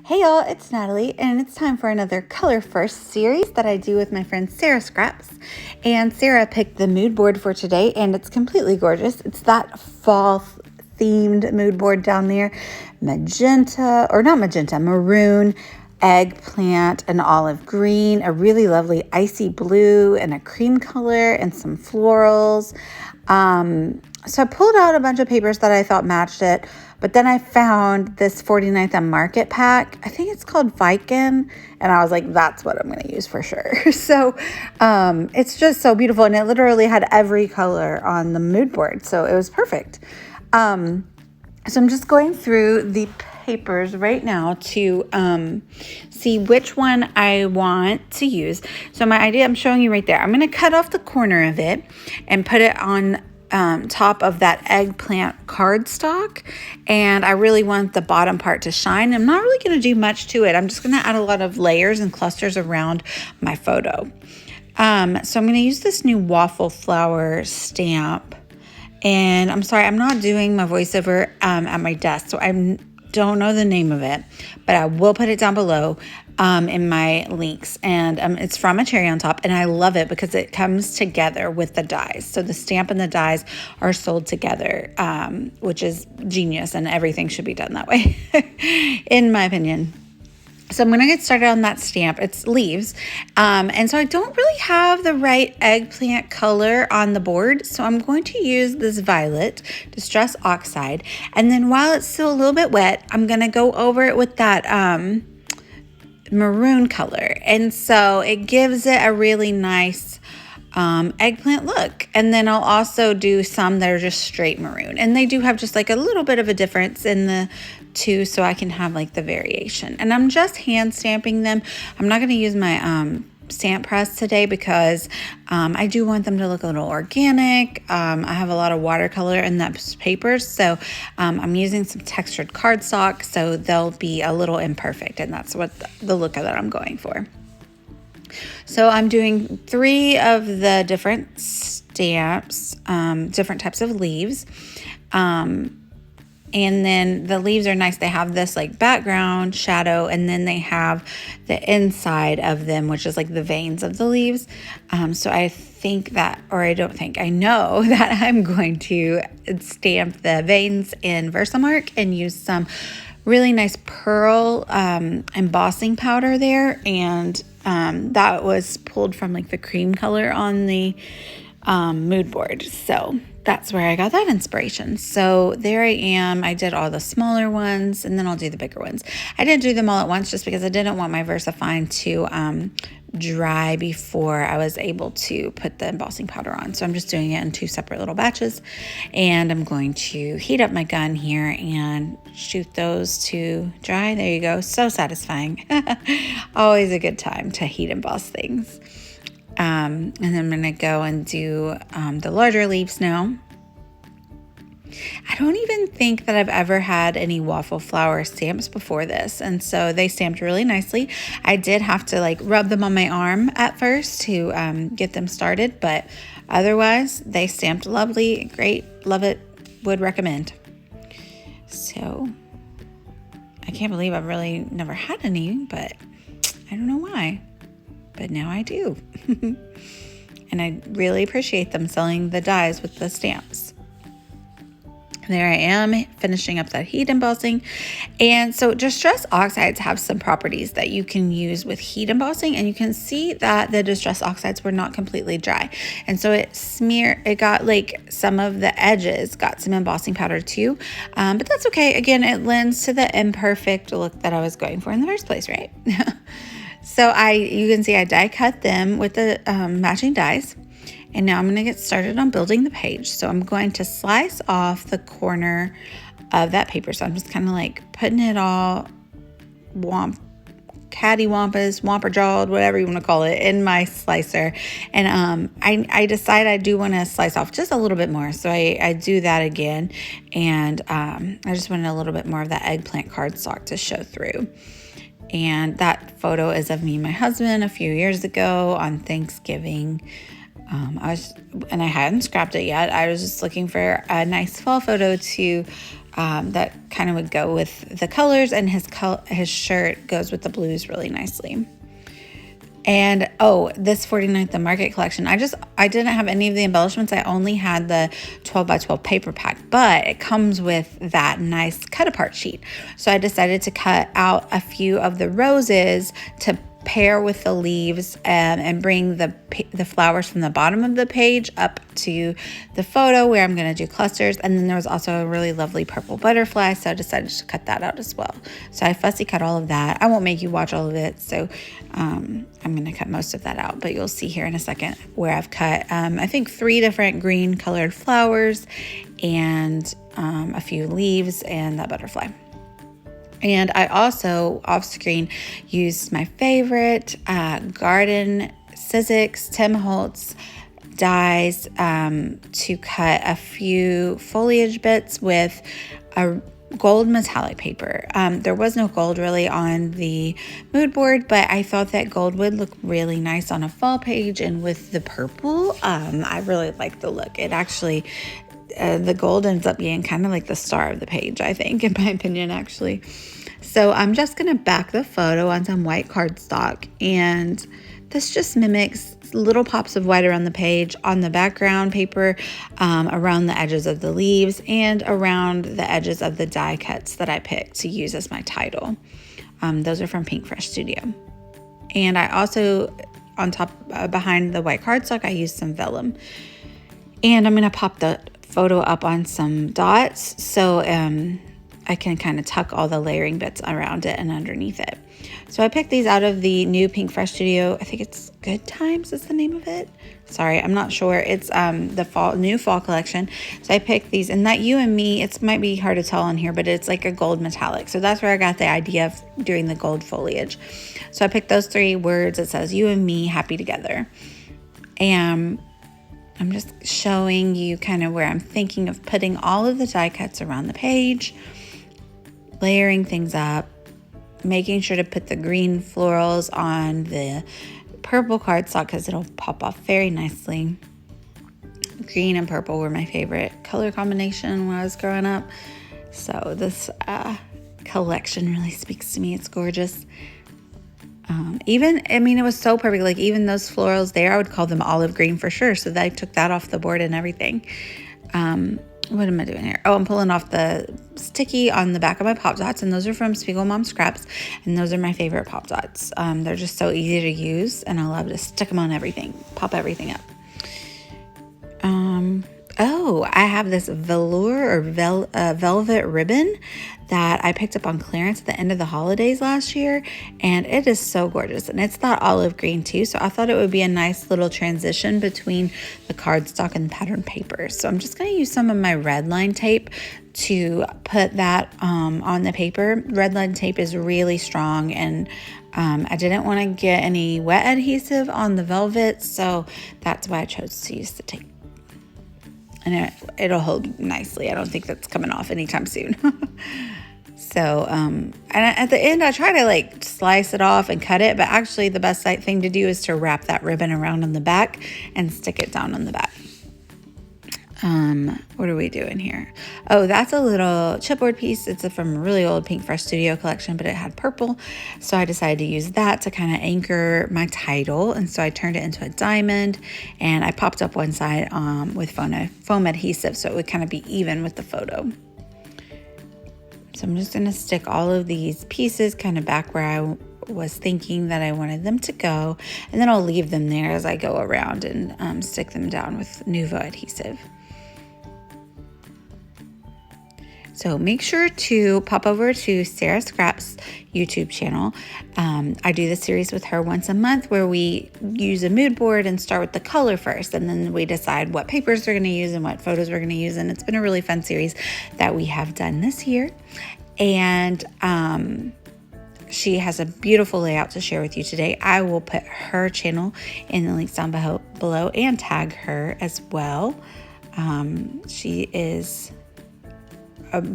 Hey y'all, it's Natalie, and it's time for another Color First series that I do with my friend Sarah Scraps. And Sarah picked the mood board for today, and it's completely gorgeous. It's that fall themed mood board down there. Maroon, eggplant, an olive green, a really lovely icy blue, and a cream color, and some florals. So I pulled out a bunch of papers that I thought matched it, but then I found this 49th and Market pack. I think it's called Viking, and I was like, that's what I'm going to use for sure. So it's just so beautiful, and it literally had every color on the mood board, so it was perfect. So I'm just going through the papers right now to see which one I want to use. So my idea, I'm showing you right there. I'm going to cut off the corner of it and put it on top of that eggplant cardstock, and I really want the bottom part to shine. I'm not really going to do much to it. I'm just going to add a lot of layers and clusters around my photo. So I'm going to use this new waffle flower stamp, and I'm sorry, I'm not doing my voiceover at my desk, so I don't know the name of it, but I will put it down below in my links. And it's from a cherry on top, and I love it because it comes together with the dies. So the stamp and the dies are sold together, which is genius, and everything should be done that way, in my opinion. So I'm going to get started on that stamp. It's leaves. And so I don't really have the right eggplant color on the board. So I'm going to use this violet Distress Oxide. And then while it's still a little bit wet, I'm going to go over it with that maroon color. And so it gives it a really nice eggplant look. And then I'll also do some that are just straight maroon, and they do have just like a little bit of a difference in the two, so I can have like the variation. And I'm just hand stamping them. I'm not going to use my stamp press today because I do want them to look a little organic. I have a lot of watercolor in that paper, so I'm using some textured cardstock, so they'll be a little imperfect, and that's what the look that I'm going for. So I'm doing 3 of the different stamps, different types of leaves. And then the leaves are nice. They have this like background shadow, and then they have the inside of them, which is like the veins of the leaves. So I think that, or I don't think, I know that I'm going to stamp the veins in Versamark and use some really nice pearl embossing powder there. And that was pulled from like the cream color on the mood board. So that's where I got that inspiration. So there I am. I did all the smaller ones, and then I'll do the bigger ones. I didn't do them all at once just because I didn't want my VersaFine to dry before I was able to put the embossing powder on. So I'm just doing it in 2 separate little batches, and I'm going to heat up my gun here and shoot those to dry. There you go. So satisfying. Always a good time to heat emboss things. And then I'm going to go and do the larger leaves now. I don't even think that I've ever had any waffle flower stamps before this, and so they stamped really nicely. I did have to like rub them on my arm at first to get them started, but otherwise they stamped lovely, great, love it, would recommend. So I can't believe I've really never had any, but I don't know why. But now I do. And I really appreciate them selling the dies with the stamps. There I am finishing up that heat embossing. And so Distress Oxides have some properties that you can use with heat embossing, and you can see that the Distress Oxides were not completely dry. And so it got like some of the edges got some embossing powder too. But that's okay. Again, it lends to the imperfect look that I was going for in the first place, right? So you can see I die cut them with the matching dies. And now I'm going to get started on building the page. So I'm going to slice off the corner of that paper. So I'm just kind of like putting it all cattywampus, womper jawed, whatever you want to call it, in my slicer. And I decide I do want to slice off just a little bit more. So I do that again. And I just wanted a little bit more of that eggplant cardstock to show through. And that photo is of me and my husband a few years ago on Thanksgiving. I hadn't scrapped it yet. I was just looking for a nice fall photo to that kind of would go with the colors, and his shirt goes with the blues really nicely. And this 49th the Market collection, I didn't have any of the embellishments. I only had the 12 by 12 paper pack, but it comes with that nice cut apart sheet. So I decided to cut out a few of the roses to pair with the leaves, and bring the flowers from the bottom of the page up to the photo where I'm going to do clusters. And then there was also a really lovely purple butterfly, so I decided to cut that out as well. So I fussy cut all of that. I won't make you watch all of it, so I'm going to cut most of that out, but you'll see here in a second where I've cut I think 3 different green colored flowers and a few leaves and that butterfly. And I also, off screen, used my favorite Garden Sizzix Tim Holtz dies to cut a few foliage bits with a gold metallic paper. There was no gold really on the mood board, but I thought that gold would look really nice on a fall page, and with the purple, I really like the look. It actually, the gold ends up being kind of like the star of the page, I think, in my opinion, actually. So I'm just going to back the photo on some white cardstock, and this just mimics little pops of white around the page, on the background paper, around the edges of the leaves, and around the edges of the die cuts that I picked to use as my title. Those are from Pink Fresh Studio. And I also, on top, behind the white cardstock, I used some vellum. And I'm going to pop the photo up on some dots so I can kind of tuck all the layering bits around it and underneath it. So I picked these out of the new Pink Fresh Studio. I think it's Good Times is the name of it. Sorry, I'm not sure. It's the new fall collection. So I picked these, and that You and Me, it might be hard to tell on here, but it's like a gold metallic. So that's where I got the idea of doing the gold foliage. So I picked those 3 words. It says You and Me, happy together. And I'm just showing you kind of where I'm thinking of putting all of the die cuts around the page, layering things up, making sure to put the green florals on the purple cardstock because it'll pop off very nicely. Green and purple were my favorite color combination when I was growing up. So this collection really speaks to me. It's gorgeous. It was so perfect. Like even those florals there, I would call them olive green for sure. So I took that off the board and everything. What am I doing here? I'm pulling off the sticky on the back of my Pop Dots, and those are from Spiegel Mom Scraps, and those are my favorite Pop Dots. They're just so easy to use, and I love to stick them on everything, pop everything up. I have this velour or velvet ribbon that I picked up on clearance at the end of the holidays last year, and it is so gorgeous, and it's that olive green too, so I thought it would be a nice little transition between the cardstock and the pattern paper. So I'm just going to use some of my red line tape to put that on the paper. Red line tape is really strong, and I didn't want to get any wet adhesive on the velvet, so that's why I chose to use the tape. And it'll hold nicely. I don't think that's coming off anytime soon. So, and at the end, I try to slice it off and cut it, but actually the best thing to do is to wrap that ribbon around on the back and stick it down on the back. What are we doing here? That's a little chipboard piece. It's from a really old Pink Fresh Studio collection, but it had purple. So I decided to use that to kind of anchor my title. And so I turned it into a diamond, and I popped up one side with foam adhesive so it would kind of be even with the photo. So I'm just going to stick all of these pieces kind of back where I was thinking that I wanted them to go. And then I'll leave them there as I go around and stick them down with Nuvo adhesive. So make sure to pop over to Sarah Scrap's YouTube channel. I do this series with her once a month where we use a mood board and start with the color first, and then we decide what papers we're going to use and what photos we're going to use. And it's been a really fun series that we have done this year. And she has a beautiful layout to share with you today. I will put her channel in the links down below and tag her as well. She is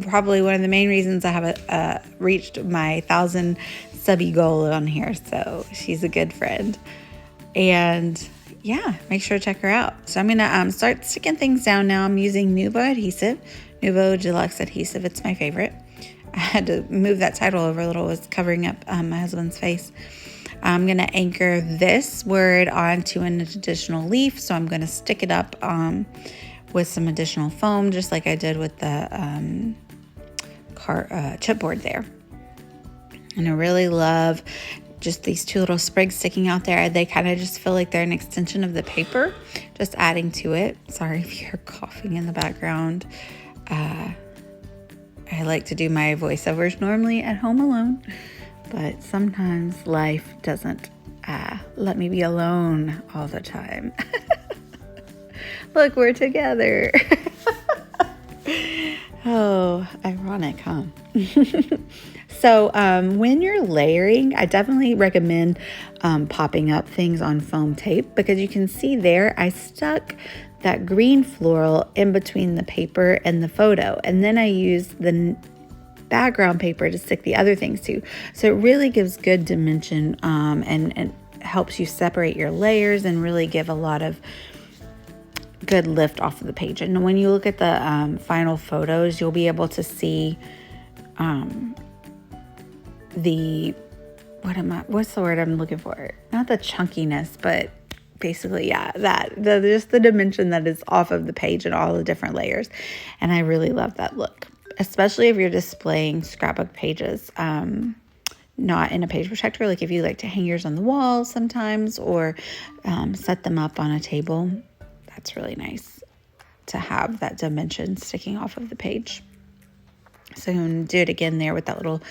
probably one of the main reasons I have reached my 1,000 subby goal on here. So she's a good friend. And yeah, make sure to check her out. So I'm going to start sticking things down now. I'm using Nuvo Nouveau Deluxe Adhesive. It's my favorite. I had to move that title over a little. It was covering up my husband's face. I'm going to anchor this word onto an additional leaf. So I'm going to stick it up with some additional foam, just like I did with the chipboard there. And I really love just these two little sprigs sticking out there. They kind of just feel like they're an extension of the paper, just adding to it. Sorry if you're coughing in the background. I like to do my voiceovers normally at home alone, but sometimes life doesn't let me be alone all the time. Look, we're together. Oh, ironic, huh? So when you're layering, I definitely recommend popping up things on foam tape, because you can see there I stuck that green floral in between the paper and the photo, and then I used the background paper to stick the other things to. So it really gives good dimension and helps you separate your layers and really give a lot of good lift off of the page. And when you look at the final photos, you'll be able to see what's the word I'm looking for? Not the chunkiness, but basically, yeah, just the dimension that is off of the page and all the different layers. And I really love that look, especially if you're displaying scrapbook pages, not in a page protector, like if you like to hang yours on the wall sometimes, or set them up on a table. That's really nice to have that dimension sticking off of the page. So I'm going to do it again there with that little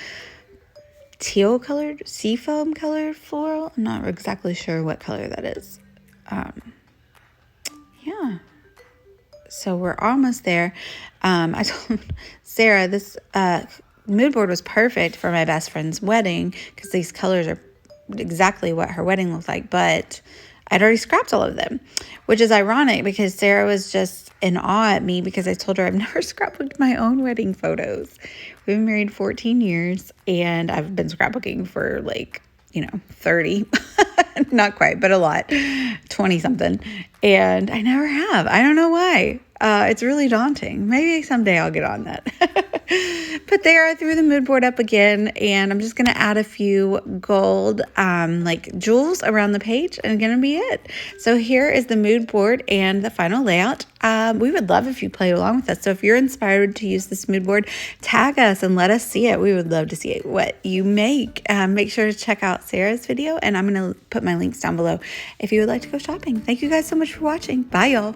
teal colored, seafoam colored floral. I'm not exactly sure what color that is. Yeah. So we're almost there. I told Sarah this mood board was perfect for my best friend's wedding, because these colors are exactly what her wedding looked like, but I'd already scrapped all of them, which is ironic because Sarah was just in awe at me because I told her I've never scrapbooked my own wedding photos. We've been married 14 years and I've been scrapbooking for 30, not quite, but a lot, 20 something. And I never have. I don't know why. It's really daunting. Maybe someday I'll get on that. But there, I threw the mood board up again, and I'm just going to add a few gold jewels around the page, and going to be it. So here is the mood board and the final layout. We would love if you play along with us. So if you're inspired to use this mood board, tag us and let us see it. We would love to see what you make. Make sure to check out Sarah's video, and I'm going to put my links down below if you would like to go shopping. Thank you guys so much for watching. Bye, y'all.